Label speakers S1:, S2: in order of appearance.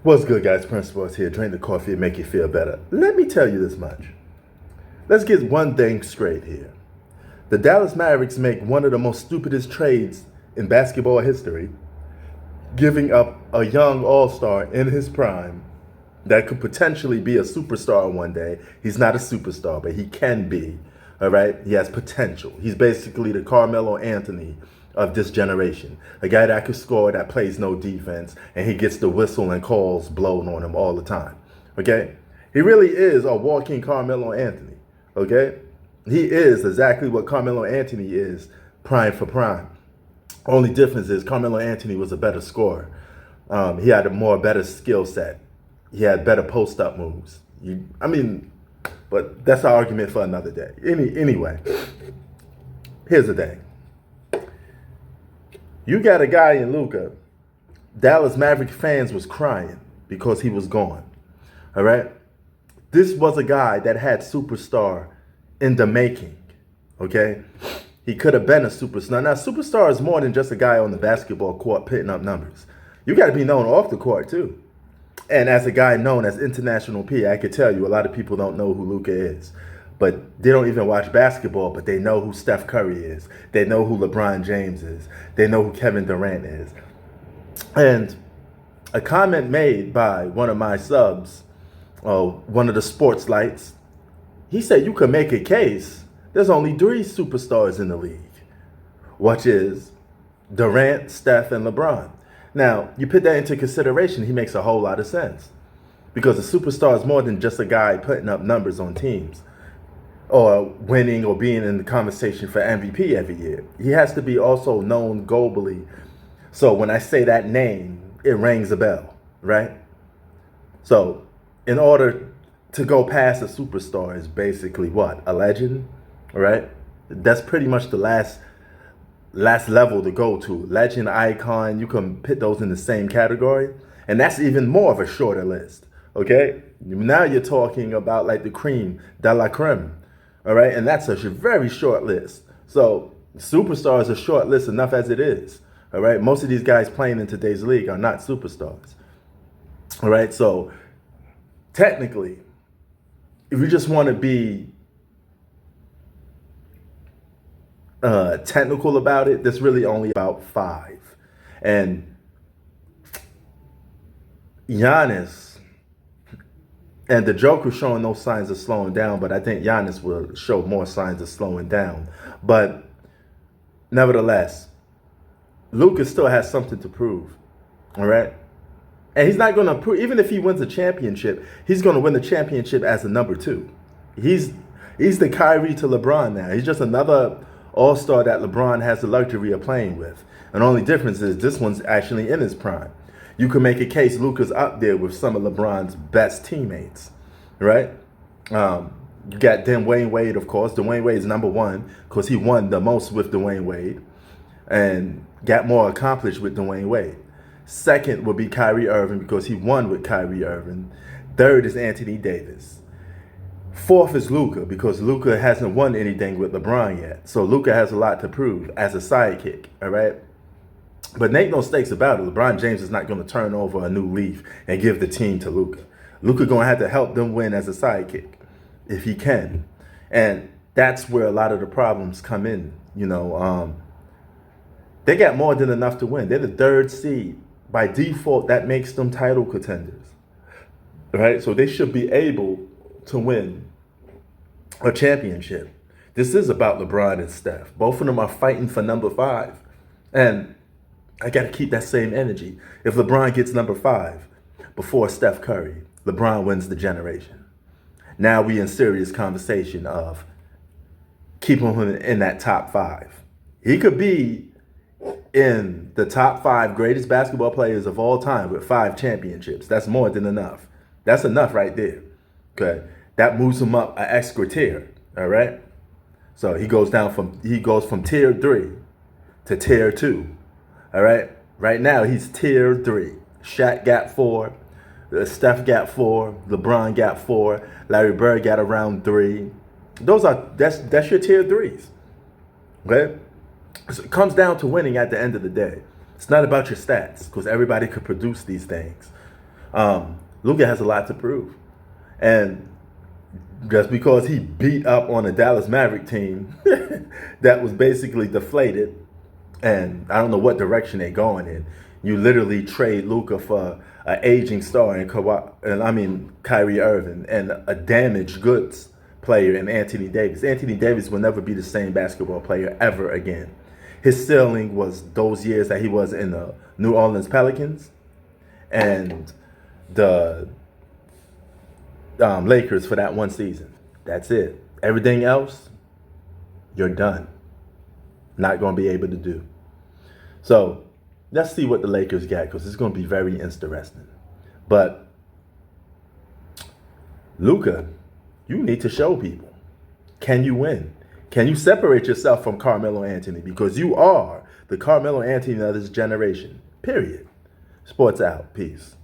S1: What's good, guys? Principals here. Drink the coffee and make you feel better. Let me tell you this much. Let's get one thing straight here. The Dallas Mavericks make one of the most stupidest trades in basketball history, giving up a young all-star in his prime that could potentially be a superstar one day. He's not a superstar, but he can be. All right? He has potential. He's basically the Carmelo Anthony of this generation. A guy that could score, that plays no defense, and he gets the whistle and calls blown on him all the time. Okay? He really is a walking Carmelo Anthony. Okay? He is exactly what Carmelo Anthony is, prime for prime. Only difference is Carmelo Anthony was a better scorer. He had a better skill set. He had better post-up moves. But that's an argument for another day. Anyway, here's the thing. You got a guy in Luka. Dallas Maverick fans was crying because he was gone. All right? This was a guy that had superstar in the making. Okay? He could have been a superstar. Now, superstar is more than just a guy on the basketball court putting up numbers. You got to be known off the court, too. And as a guy known as International P, I could tell you a lot of people don't know who Luka is. But they don't even watch basketball, but they know who Steph Curry is. They know who LeBron James is. They know who Kevin Durant is. And a comment made by one of my subs, one of the sports lights, he said you could make a case. There's only 3 superstars in the league, which is Durant, Steph, and LeBron. Now, you put that into consideration, he makes a whole lot of sense. Because a superstar is more than just a guy putting up numbers on teams, or winning or being in the conversation for MVP every year. He has to be also known globally. So when I say that name, it rings a bell, right? So in order to go past a superstar is basically what? A legend, right? That's pretty much the last level to go to. Legend, icon, you can put those in the same category. And that's even more of a shorter list, okay? Now you're talking about like the cream de la creme. All right, and that's a very short list. So superstars are short list enough as it is. All right, most of these guys playing in today's league are not superstars. All right, so technically, if you just want to be technical about it, there's really only about 5. And Giannis and the Joker's showing no signs of slowing down, but I think Giannis will show more signs of slowing down. But nevertheless, Luka still has something to prove, all right? And he's not going to prove, even if he wins a championship, he's going to win the championship as a number 2. He's the Kyrie to LeBron now. He's just another all-star that LeBron has the luxury of playing with. And the only difference is this one's actually in his prime. You can make a case Luka's up there with some of LeBron's best teammates, right? You got Dwayne Wade, of course. Dwayne Wade is number 1 because he won the most with Dwayne Wade and got more accomplished with Dwayne Wade. Second would be Kyrie Irving because he won with Kyrie Irving. Third is Anthony Davis. Fourth is Luka because Luka hasn't won anything with LeBron yet. So Luka has a lot to prove as a sidekick, all right? But make no mistakes about it, LeBron James is not going to turn over a new leaf and give the team to Luka. Luka going to have to help them win as a sidekick if he can. And that's where a lot of the problems come in. They got more than enough to win. They're the 3rd seed. By default, that makes them title contenders. Right? So they should be able to win a championship. This is about LeBron and Steph. Both of them are fighting for number 5. And I got to keep that same energy. If LeBron gets number 5 before Steph Curry, LeBron wins the generation. Now we in serious conversation of keeping him in that top 5. He could be in the top 5 greatest basketball players of all time with 5 championships. That's more than enough. That's enough right there. Okay, that moves him up an extra tier. All right. So he goes from tier 3 to tier 2. All right. Right now, he's tier 3. Shaq got 4. Steph got 4. LeBron got 4. Larry Bird got around 3. That's your tier 3s. Okay? So it comes down to winning at the end of the day. It's not about your stats because everybody could produce these things. Luka has a lot to prove. And just because he beat up on a Dallas Maverick team that was basically deflated, and I don't know what direction they're going in. You literally trade Luka for an aging star and Kyrie Irving, and a damaged goods player in Anthony Davis. Anthony Davis will never be the same basketball player ever again. His ceiling was those years that he was in the New Orleans Pelicans and the Lakers for that one season. That's it. Everything else, you're done. Not going to be able to do. So let's see what the Lakers get, because it's going to be very interesting. But Luka, you need to show people. Can you win? Can you separate yourself from Carmelo Anthony? Because you are the Carmelo Anthony of this generation. Period. Sports out. Peace.